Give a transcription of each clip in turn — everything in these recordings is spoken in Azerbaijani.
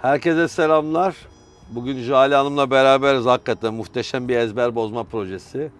Herkese selamlar. Bugün Jale Hanım'la beraberiz. Hakikaten muhteşem bir ezber bozma projesi.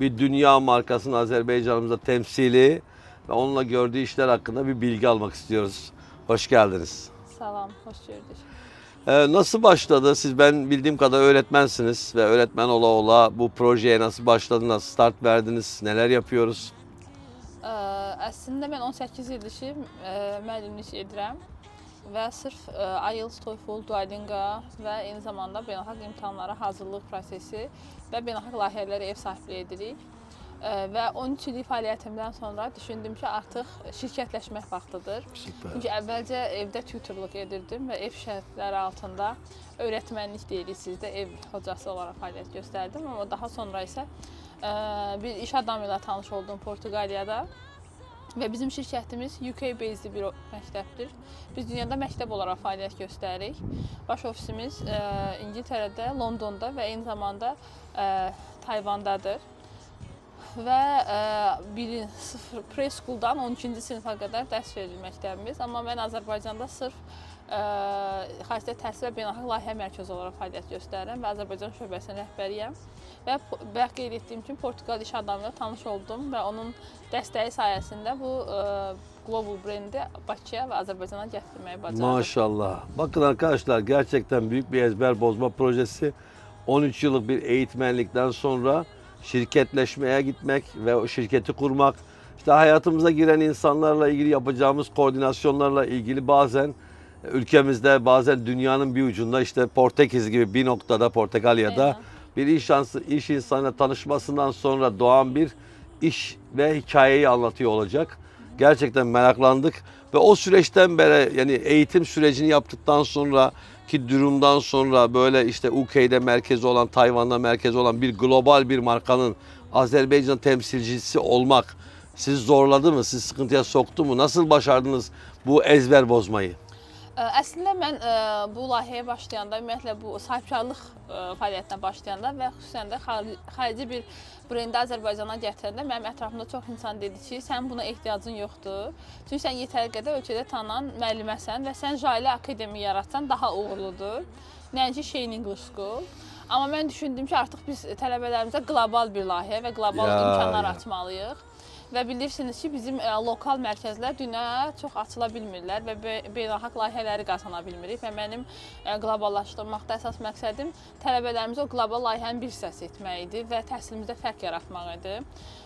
Bir dünya markasının Azerbaycan'ımızda temsili ve onunla gördüğü işler hakkında bir bilgi almak istiyoruz. Hoş geldiniz. Salam, hoş gördük. Nasıl başladı? Siz ben bildiğim kadar öğretmensiniz ve öğretmen ola ola bu projeye nasıl başladı, nasıl start verdiniz, neler yapıyoruz? Əslində mən 18 ildir ki, müəllimlik edirəm və sırf IELTS, TOEFL, Duolingo və eyni zamanda beynəlxalq imtahanlara hazırlıq prosesi və beynəlxalq layihələrə ev sahibliyi edirik. Və 13 illik fəaliyyətimdən sonra düşündüm ki, artıq şirkətləşmək vaxtıdır. Süper. Çünki əvvəlcə evdə tutorluq edirdim və ev şərtləri altında öyrətmənlik deyirik sizdə, ev hocası olaraq fəaliyyət göstərdim. Amma daha sonra isə bir iş adamı ilə tanış oldum Portuqaliyada. Və bizim şirkətimiz UK-based bir məktəbdir. Biz dünyada məktəb olaraq fəaliyyət göstəririk. Baş ofisimiz İngiltərədə, Londonda və eyni zamanda Tayvandadır. Və preschooldan 12-ci sinifə qədər dərs verir məktəbimiz. Amma mən Azərbaycanda sırf xarici təhsil və beynəlxalq layihə mərkəzi olaraq fəaliyyət göstərirəm və Azərbaycan şöbəsinin rəhbəriyəm. Və bayaq qeyd etdiyim kimi Portuqal iş adamı ilə tanış oldum və onun dəstəyi sayəsində bu global brendi Bakıya və Azərbaycana gətirməyi bacardım. Maşallah. Bakın arkadaşlar, gerçekten büyük bir ezber bozma projesi. 13 yıllık bir eğitmenlikten sonra şirketleşmeye gitmek ve o şirketi kurmak, işte hayatımıza giren insanlarla ilgili yapacağımız koordinasyonlarla ilgili bazen ülkemizde, bazen dünyanın bir ucunda, işte Portekiz gibi bir noktada, Portakalya'da Aynen. bir iş insanıyla tanışmasından sonra doğan bir iş ve hikayeyi anlatıyor olacak. Gerçekten meraklandık ve o süreçten beri, yani eğitim sürecini yaptıktan sonra ki durumdan sonra böyle işte UK'de merkezi olan, Tayvan'da merkezi olan bir global bir markanın Azerbaycan temsilcisi olmak sizi zorladı mı? Sizi sıkıntıya soktu mu? Nasıl başardınız bu ezber bozmayı? Əslində mən bu layihəyə başlayanda, ümumiyyətlə bu sahibkarlıq fəaliyyətinə başlayanda və xüsusən də xarici bir brendi Azərbaycana gətirəndə mənim ətrafımda çox insan dedi ki, sən buna ehtiyacın yoxdur. Çünki sən yetəri qədər ölkədə tanınan müəlliməsən və sən Jale Akademi yaratsan daha uğurludur. Nəinki Shein English School. Amma mən düşündüm ki, artıq biz tələbələrimizə qlobal bir layihə və qlobal imkanlar açmalıyıq. Və bilirsiniz ki, bizim lokal mərkəzlər dünyaya çox açıla bilmirlər və beynəlxalq layihələri qazana bilmirik. Və mənim qloballaşdırmaqda əsas məqsədim tələbələrimizə o qlobal layihənin bir hissəsi etmək idi və təhsilimizdə fərq yaratmaq idi.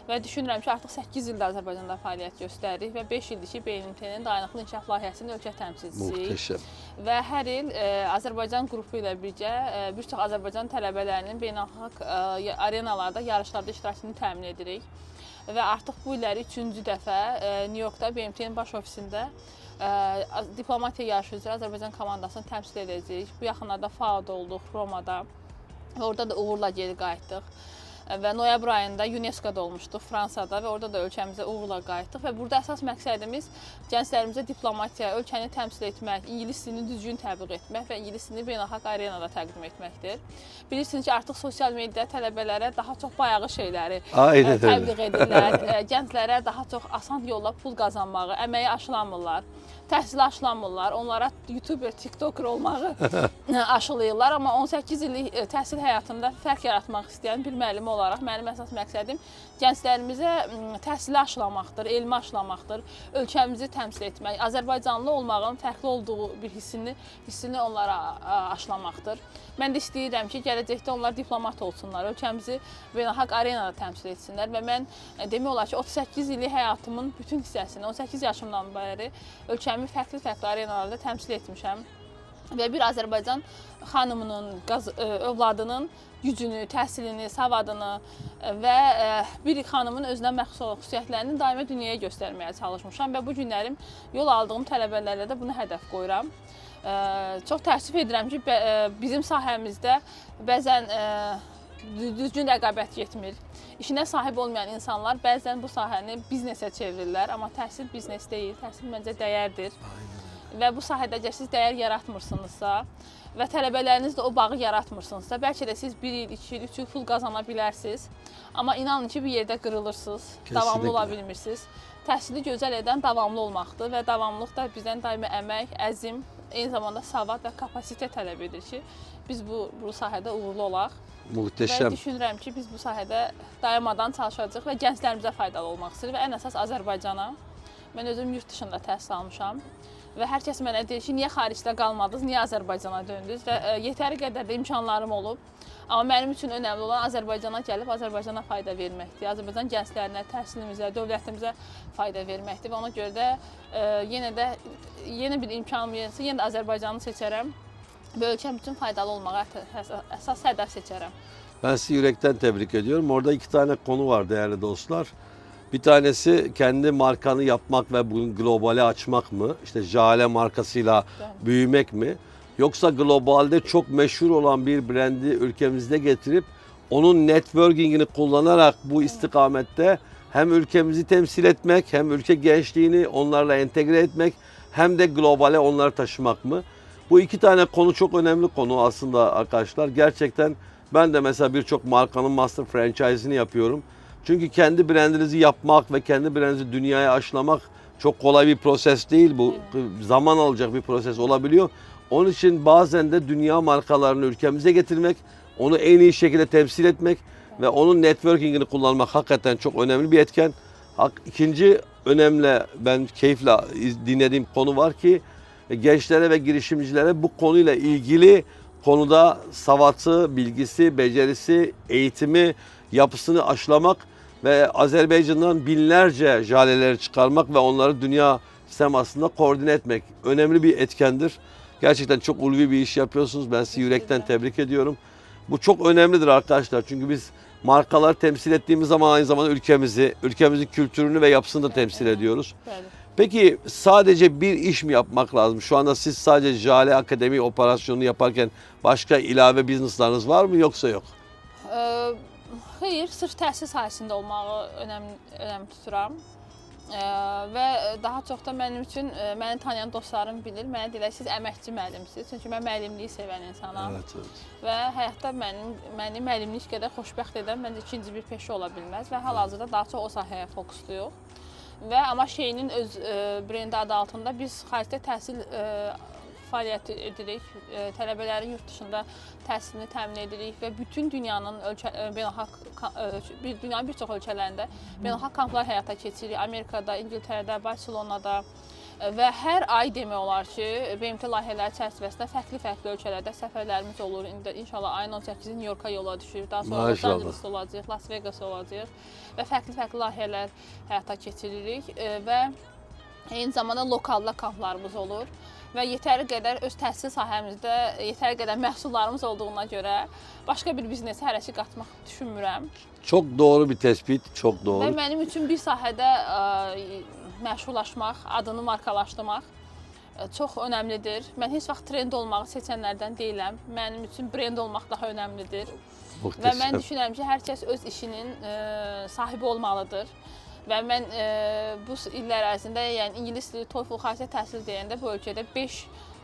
Və düşünürəm ki, artıq 8 ildir Azərbaycanda fəaliyyət göstəririk və 5 ildir ki, BNT-nin dayanıqlı inkişaf layihəsinin ölkə təmsilçisiyik. Muhteşem. Və hər il Azərbaycan qrupu ilə birgə bir çox Azərbaycan tələbələrinin beynəlxalq arenalarda, yarışlarda iştirakını təmin edirik. Və artıq bu illəri 3-cü dəfə New Yorkda BMT-nin baş ofisində diplomatiya yarışı üzrə Azərbaycan komandasını təmsil edəcəyik. Bu yaxınlarda FAO-da olduq, Romada və orada da uğurla geri qayıtdıq. Və noyabr ayında UNESCO-da olmuşduq, Fransada və orada da ölkəmizə uğurla qayıtdıq. Və burada əsas məqsədimiz gənclərimizə diplomatiya, ölkəni təmsil etmək, ingilis dilini düzgün təbliğ etmək və ingilis dilini beynəlxalq arenada təqdim etməkdir. Bilirsiniz ki, artıq sosial mediada tələbələrə daha çox bayağı şeyləri təbliğ edirlər. Gənclərə daha çox asan yolla pul qazanmağı, əməyi aşılamırlar, təhsili aşılamırlar, onlara YouTuber, TikToker olmağı aşılayırlar. Amma 18 illik təhsil həyatında fərq yaratmaq istəyən bir müəllim olaraq mənim əsas məqsədim gənclərimizə təhsili aşılamaqdır, elmi aşılamaqdır, ölkəmizi təmsil etmək, Azərbaycanlı olmağın fərqli olduğu bir hissini onlara aşılamaqdır. Mən də istəyirəm ki, gələcəkdə onlar diplomat olsunlar, ölkəmizi beynəlxalq arenada təmsil etsinlər və mən demək olar ki, 38 illik həyatımın bütün hissəsini, 18 yaşımdan bəri ölkəmi fərqli arenalarda təmsil etmişəm. Və bir Azərbaycan xanımının, övladının gücünü, təhsilini, savadını və bir xanımın özünə məxsus olan xüsusiyyətlərini daima dünyaya göstərməyə çalışmışam və bu günlərim yol aldığım tələbələrlə də bunu hədəf qoyuram. Çox təəssüf edirəm ki, bizim sahəmizdə bəzən düzgün rəqabət getmir. İşinə sahib olmayan insanlar bəzən bu sahəni biznesə çevirirlər, amma təhsil biznes deyil, təhsil məncə dəyərdir. Və bu sahədə əgər siz dəyər yaratmırsınızsa və tələbələriniz də o bağı yaratmırsınızsa, bəlkə də siz 1 il, 2 il, 3 il pul qazana bilərsiniz. Amma inanın ki, bir yerdə qırılırsınız, davamlı ola bilmirsiniz. Təhsili gözəl edən davamlı olmaqdır və davamlılıq da bizdən daimi əmək, əzm, eyni zamanda savad və kapasite tələb edir ki, biz bu sahədə uğurlu olaq. Muhteşem. Və düşünürəm ki, biz bu sahədə dayanmadan çalışacağıq və gənclərimizə faydalı olmaq istəyirik və ən əsas Azərbaycana. Mən özüm yurt dışında təhsil almışam və hər kəs mənə deyir ki, niyə xaricdə qalmadınız, niyə Azərbaycana döndünüz və yetəri qədər də imkanlarım olub. Amma mənim üçün önəmli olan Azərbaycana gəlib Azərbaycana fayda verməkdir. Azərbaycan gənclərinə, təhsilimizə, dövlətimizə fayda verməkdir və ona görə də yenə bir imkanım yersə, yenə də Azərbaycanı seçərəm və ölkəm üçün faydalı olmağa əsas hədəf seçərəm. Ben sizi yürekten tebrik ediyorum. Orada iki tane konu var değerli dostlar. Bir tanesi kendi markanı yapmak ve bunu globale açmak mı? İşte Jale markasıyla büyümek mi? Yoksa globalde çok meşhur olan bir brandi ülkemizde getirip onun networkingini kullanarak bu istikamette hem ülkemizi temsil etmek, hem ülke gençliğini onlarla entegre etmek, hem de globale onları taşımak mı? Bu iki tane konu çok önemli konu aslında arkadaşlar. Gerçekten ben de mesela birçok markanın master franchise'ini yapıyorum. Çünkü kendi brandinizi yapmak ve kendi brandinizi dünyaya aşılamak çok kolay bir proses değil. Bu zaman alacak bir proses olabiliyor. Onun için bazen de dünya markalarını ülkemize getirmek, onu en iyi şekilde temsil etmek ve onun networkingini kullanmak hakikaten çok önemli bir etken. İkinci önemli, ben keyifle dinlediğim konu var ki gençlere ve girişimcilere bu konuyla ilgili konuda savatı, bilgisi, becerisi, eğitimi, yapısını aşılamak ve Azerbaycan'dan binlerce jaleleri çıkarmak ve onları dünya sistemasında koordine etmek önemli bir etkendir. Gerçekten çok ulvi bir iş yapıyorsunuz. Ben sizi yürekten tebrik ediyorum. Bu çok önemlidir arkadaşlar. Çünkü biz markaları temsil ettiğimiz zaman aynı zamanda ülkemizin kültürünü ve yapısını da temsil ediyoruz. Peki sadece bir iş mi yapmak lazım? Şu anda siz sadece Jale Akademi operasyonunu yaparken başka ilave businesslarınız var mı yoksa yok? Xeyr, sırf təhsil sahəsində olmağı önəm tuturam. Və daha çox da mənim üçün məni tanıyan dostlarım bilir. Mənə deyirlər, siz əməkçi müəllimsiniz. Çünki mən müəllimliyi sevən insanam. Evet. Və həyatda məni müəllimlik qədər xoşbəxt edən məncə ikinci bir peşə ola bilməz və hal-hazırda daha çox o sahəyə fokusluyuq. Və amma Şeyinin öz brendi adı altında biz xaricdə təhsil fəaliyyət edirik, tələbələrin yurt dışında təhsilini təmin edirik və bütün dünyanın dünyanın bir çox ölkələrində beynəlxalq kamplar həyata keçiririk. Amerikada, İngiltərədə, Barselonada və hər ay demək olar ki, BMT layihələri çərçivəsində fərqli ölkələrdə səfərlərimiz olur. İndi inşallah ayın 18-i New Yorka yola düşür. Daha sonra Los Angeles olacaq, Las Vegas olacaq və fərqli layihələr həyata keçiririk və eyni zamanda lokalda kamplarımız olur. Və yetəri qədər öz təhsil sahəmizdə yetəri qədər məhsullarımız olduğuna görə başqa bir biznesə hərəki qatmaq düşünmürəm. Çok doğru bir tespit, çok doğru. Və mənim üçün bir sahədə məşhurlaşmaq, adını markalaşdırmaq çox önəmlidir. Mən heç vaxt trend olmağı seçənlərdən deyiləm. Mənim üçün brend olmaq daha önəmlidir. Muhteşem. Və mən düşünürəm ki, hər kəs öz işinin sahibi olmalıdır. Və mən bu illər ərzində, yəni ingilis dili, TOEFL, xarici təhsil deyəndə bu ölkədə 5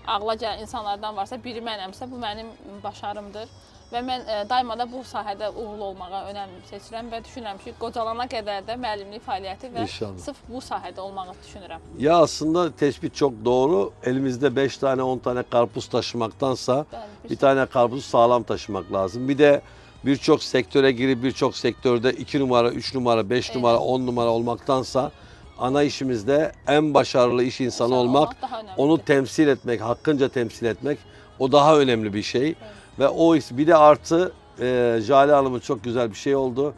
ağla gələn insanlardan varsa, biri mənəmsə, bu mənim başarımdır. Və mən daima da bu sahədə uğurlu olmağa önəm seçirəm və düşünürəm ki, qocalana qədər də müəllimlik fəaliyyəti və sırf bu sahədə olmağı düşünürəm. Ya aslında tespit çok doğru. Elimizde 5 tane 10 tane karpuz taşımaktansa bir tane karpuzu sağlam taşımak lazım. Bir de birçok sektöre girip birçok sektörde 2 numara, 3 numara, 5 numara, 10 numara olmaktansa ana işimizde en başarılı iş insanı olmak, onu temsil etmek, hakkınca temsil etmek o daha önemli bir şey. Ve o iş bir de artı Jale Hanım'ın çok güzel bir şey oldu.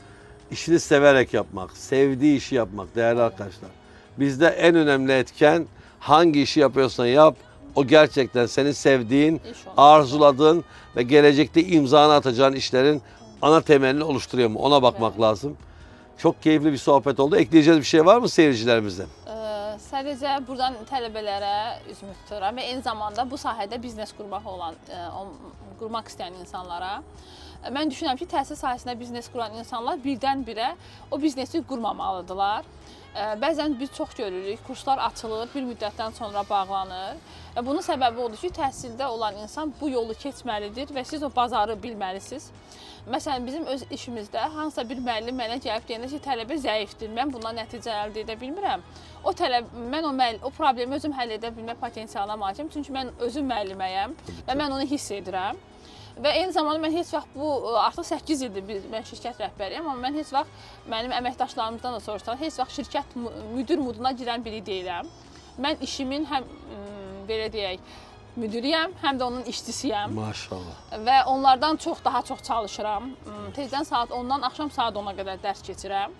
İşini severek yapmak, sevdiği işi yapmak değerli arkadaşlar. Bizde en önemli etken hangi işi yapıyorsan yap, o gerçekten senin sevdiğin, arzuladığın ve gelecekte imzanı atacağın işlerin ana temelini oluşturuyor mu? Ona bakmak lazım. Çok keyifli bir sohbet oldu. Ekleyeceğiz bir şey var mı seyircilerimizden? Sadəcə buradan tələbələrə üzümü tuturam və eyni zamanda bu sahədə biznes qurmaq istəyən insanlara mən düşünürəm ki, təhsil sahəsində biznes quran insanlar birdən-birə o biznesi qurmamalıdırlar Bəzən biz çox görürük, kurslar açılır, bir müddətdən sonra bağlanır. Bunun səbəbi odur ki, təhsildə olan insan bu yolu keçməlidir və siz o bazarı bilməlisiniz. Məsələn, bizim öz işimizdə hansısa bir müəllim mənə gəlib deyəndə ki, tələbə zəifdir, mən bundan nəticə əldə edə bilmirəm. Mən o problemi özüm həll edə bilmə potensialına malikəm, çünki mən özüm müəlliməyəm və mən onu hiss edirəm. Və eyni zamanda mən heç vaxt artıq 8 ildir mən şirkət rəhbəriyəm, amma mən heç vaxt mənim əməkdaşlarımızdan da soruşsalar, heç vaxt şirkət müdür moduna girən biri deyiləm. Mən işimin həm belə deyək, müdüriyəm, həm də onun işçisiyəm. Maşallah. Və onlardan daha çox çalışıram. Tezdən saat 10-dan axşam saat 10-a qədər dərs keçirəm.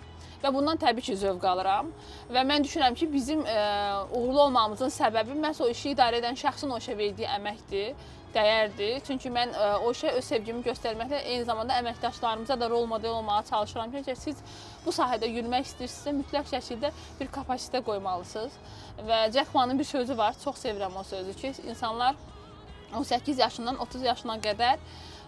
Və bundan təbii ki, zövq alıram. Və mən düşünürəm ki, bizim uğurlu olmamızın səbəbi məhz o işi idarə edən şəxsin o işə verdiyi əməkdir, dəyərdir. Çünki mən o işə öz sevgimi göstərməklə eyni zamanda əməkdaşlarımıza da rol model olmağa çalışıram ki, siz bu sahədə yürümək istəyirsinizsə, mütləq şəkildə bir kapasitə qoymalısınız. Və Jack Ma'nın bir sözü var, çox sevirəm o sözü ki, insanlar 18 yaşından 30 yaşına qədər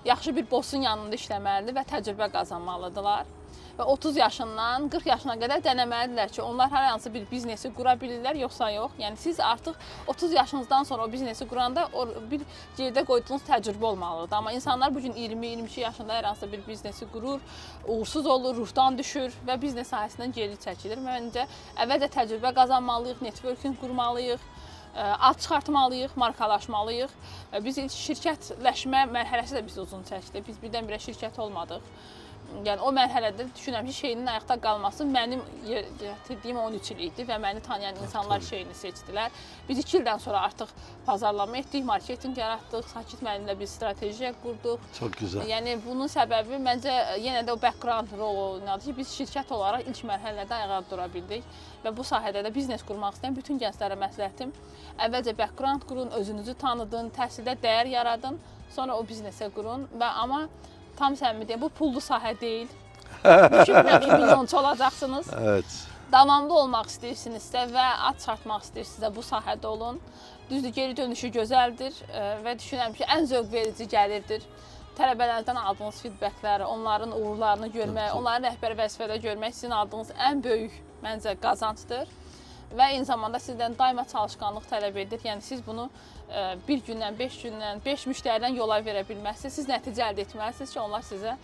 yaxşı bir bossun yanında işləməlidir və təcrübə qazanmalıdırlar. Və 30 yaşından 40 yaşına qədər denəməlidirlər ki, onlar hər hansı bir biznesi qura bilirlər, yoxsa yox. Yəni siz artıq 30 yaşınızdan sonra o biznesi quranda bir yerdə qoyduğunuz təcrübə olmalıdır. Amma insanlar bugün 20-22 yaşında hər hansı bir biznesi qurur, uğursuz olur, ruhdan düşür və biznes sahəsindən geri çəkilir. Məncə əvvəlcə təcrübə qazanmalıyıq, networking qurmalıyıq, ad çıxartmalıyıq, markalaşmalıyıq. Biz şirkətləşmə mərhələsi də biz uzun çəkdi. Biz birdən-birə şirkət olmadıq. Yəni o mərhələdə düşünürəm ki, şeyinin ayaqda qalması mənim yetirdiyim 13 il idi və məni tanıyan insanlar şeyini seçdilər. Biz 2 ildən sonra artıq pazarlama etdik, marketinq yaratdıq, Sakit müəllimlə bir strategiya qurduq. Çox gözəl. Yəni bunun səbəbi məncə yenə də o background rol oynadı ki, biz şirkət olaraq ilk mərhələdə ayağa dura bildik və bu sahədə də biznes qurmaq istəyən bütün gənclərə məsləhətim əvvəlcə background qurun, özünüzü tanıdın, təhsildə dəyər yaradın, sonra o biznesə qurun və amma tam səmimi deyim, bu pullu sahə deyil. Düşünmürəm ki, milyonçu olacaqsınız. Evet. Davamlı olmaq istəyirsinizsə və ad çıxartmaq istəyirsinizsə bu sahədə olun. Düzdür, geri dönüşü gözəldir və düşünürəm ki, ən zövq verici gəlirdir. Tələbələrdən aldığınız feedbackləri, onların uğurlarını görmək, onların rəhbər vəzifədə görmək sizin aldığınız ən böyük məncə qazancdır. Və eyni zamanda sizdən daima çalışqanlıq tələb edir. Yəni siz bunu bir gündən, 5 gündən, 5 müştəridən yola verə bilməzsiniz. Siz nəticə əldə etməlisiniz ki, onlar sizə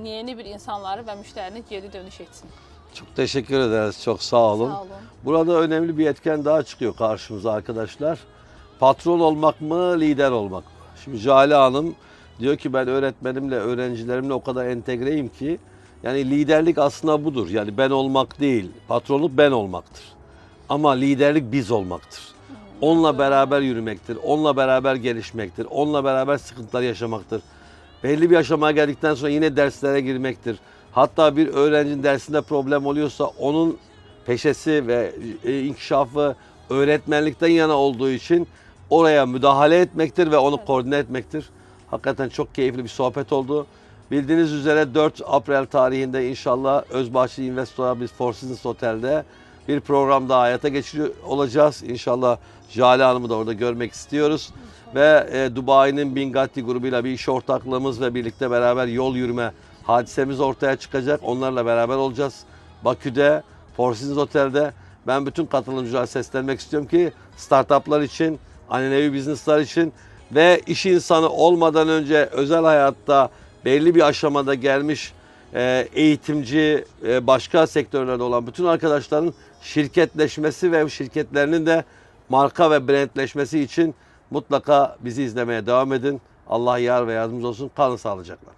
yeni bir insanları və müştərini geri dönüş etsin. Çok teşekkür ederiz. Çok sağ olun. Sağ olun. Burada önemli bir etken daha çıkıyor karşımıza arkadaşlar. Patron olmak mı, lider olmak mı? Şimdi Jale Hanım diyor ki ben öğretmenimle, öğrencilerimle o kadar entegreyim ki yani liderlik aslında budur. Yani ben olmak değil, patronluk ben olmaktır. Ama liderlik biz olmaktır. Onunla beraber yürümektir, onunla beraber gelişmektir, onunla beraber sıkıntılar yaşamaktır. Belli bir aşamaya geldikten sonra yine derslere girmektir. Hatta bir öğrencinin dersinde problem oluyorsa onun peşesi ve inkişafı öğretmenlikten yana olduğu için oraya müdahale etmektir ve onu koordine etmektir. Hakikaten çok keyifli bir sohbet oldu. Bildiğiniz üzere 4 April tarihinde inşallah Özbahçeli Investor'a biz Four Seasons Otel'de bir program daha hayata geçiriyor olacağız. İnşallah Jale Hanım'ı da orada görmek istiyoruz. Ve Dubai'nin Bingatti grubuyla bir iş ortaklığımız ve birlikte beraber yol yürüme hadisemiz ortaya çıkacak. Onlarla beraber olacağız. Bakü'de, Four Seasons Otel'de. Ben bütün katılımcılara seslenmek istiyorum ki startuplar için, annenevi business'lar için ve iş insanı olmadan önce özel hayatta belli bir aşamada gelmiş eğitimci, başka sektörlerde olan bütün arkadaşların şirketleşmesi ve şirketlerinin de marka ve brandleşmesi için mutlaka bizi izlemeye devam edin. Allah yar ve yardımcınız olsun. Kalın sağlıcakla.